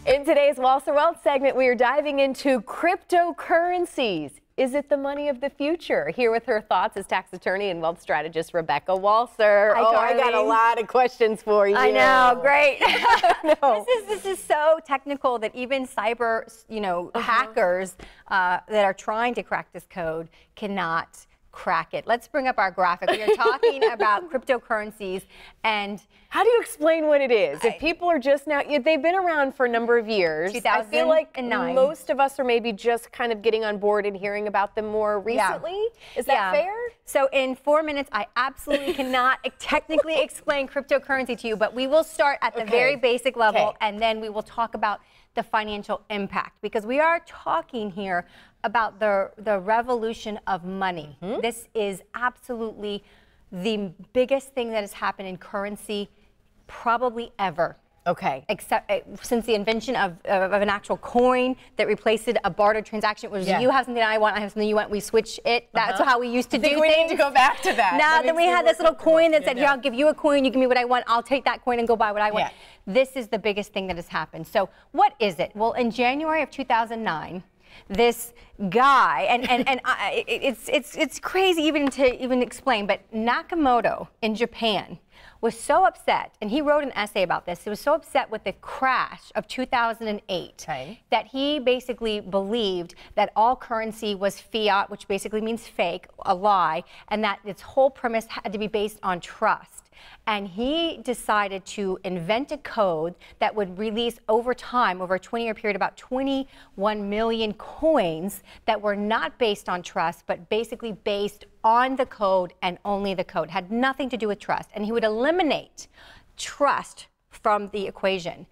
In today's Walser Wealth segment, we are diving into cryptocurrencies. Is it the money of the future? Here with her thoughts is tax attorney and wealth strategist Rebecca Walser. Hi, I got a lot of questions for you. I know, great. No. This is so technical that even cyber, hackers that are trying to crack this code cannot crack it. Let's bring up our graphic. We are talking about cryptocurrencies, and how do you explain what it is? If people are just now, they've been around for a number of years. 2009. I feel like most of us are maybe just kind of getting on board and hearing about them more recently. Yeah. Is that fair? So in 4 minutes, I absolutely cannot technically explain cryptocurrency to you, but we will start at the very basic level, and then we will talk about the financial impact, because we are talking here about the revolution of money. This is absolutely the biggest thing that has happened in currency probably ever. Except since the invention of an actual coin that replaced a barter transaction. It was you have something I want, I have something you want, we switch it. That's how we used to do things. We need to go back to that. Now then we had this little coin that said, here, I'll give you a coin, you give me what I want, I'll take that coin and go buy what I want. This is the biggest thing that has happened. So what is it? Well, in January of 2009, this guy, it's crazy even to explain, but Nakamoto in Japan was so upset, and he wrote an essay about this. He was so upset with the crash of 2008 that he basically believed that all currency was fiat, which basically means fake, a lie, and that its whole premise had to be based on trust. And he decided to invent a code that would release over time, over a 20-year period, about 21 million coins that were not based on trust, but basically based on the code and only the code. Had nothing to do with trust. And he would eliminate trust from the equation.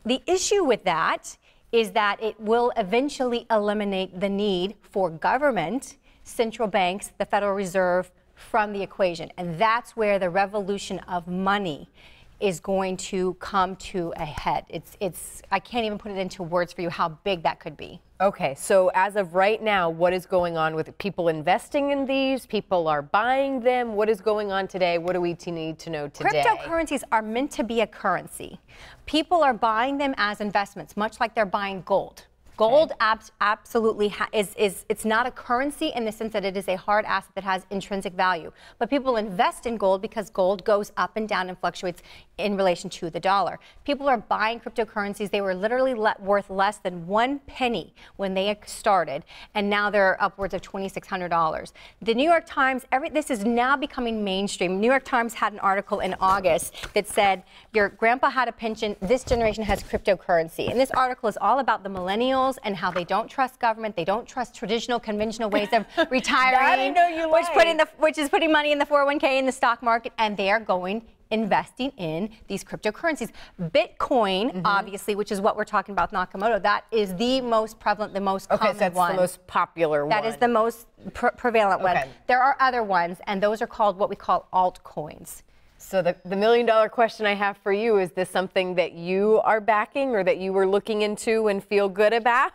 The issue with that is that it will eventually eliminate the need for government, central banks, the Federal Reserve, from the equation. And that's where the revolution of money is going to come to a head. I can't even put it into words for you how big that could be. Okay, so as of right now, what is going on with people investing in these? People are buying them. What is going on today? What do we need to know today? Cryptocurrencies are meant to be a currency. People are buying them as investments, much like they're buying gold. Gold absolutely it's not a currency in the sense that it is a hard asset that has intrinsic value. But people invest in gold because gold goes up and down and fluctuates in relation to the dollar. People are buying cryptocurrencies. They were literally worth less than 1 penny when they started, and now they're upwards of $2,600. The New York Times, this is now becoming mainstream. New York Times had an article in August that said, your grandpa had a pension, this generation has cryptocurrency. And this article is all about the millennials and how they don't trust government, they don't trust traditional, conventional ways of retiring, which is putting money in the 401k in the stock market, and they are investing in these cryptocurrencies. Bitcoin, obviously, which is what we're talking about, Nakamoto, that is the most prevalent, the most common one. So that's the most popular one. That is the most prevalent one. There are other ones, and those are called what we call altcoins. So the million-dollar question I have for you, is this something that you are backing or that you were looking into and feel good about?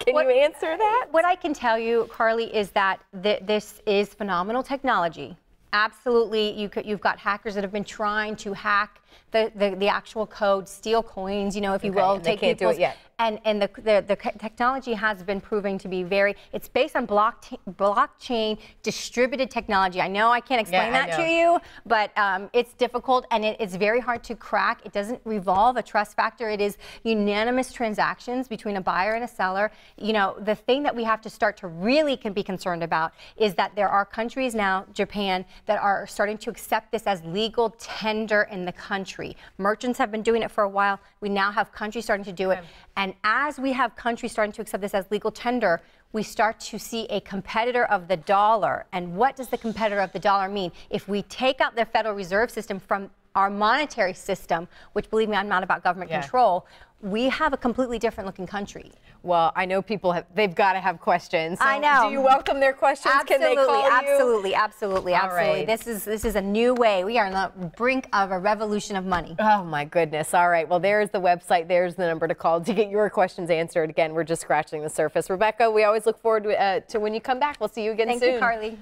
Can you answer that? What I can tell you, Carly, is that this is phenomenal technology. Absolutely, you've got hackers that have been trying to hack the actual code, steal coins, if you will. And they can't do it yet. And the technology has been proving to be it's based on blockchain distributed technology. I know I can't explain that to you, but it's difficult and it's very hard to crack. It doesn't revolve a trust factor. It is unanimous transactions between a buyer and a seller. The thing that we have to start to really be concerned about is that there are countries now, Japan, that are starting to accept this as legal tender in the country. Merchants have been doing it for a while. We now have countries starting to do it. And as we have countries starting to accept this as legal tender, we start to see a competitor of the dollar. And what does the competitor of the dollar mean? If we take out the Federal Reserve System from our monetary system, which, believe me, I'm not about government control, we have a completely different looking country. Well, I know people they've got to have questions. So I know. Do you welcome their questions? Absolutely, Can they call absolutely, you? Absolutely. Right. This is a new way. We are on the brink of a revolution of money. Oh my goodness. All right. Well, there's the website. There's the number to call to get your questions answered. Again, we're just scratching the surface. Rebecca, we always look forward to when you come back. We'll see you again soon. Thank you, Carly.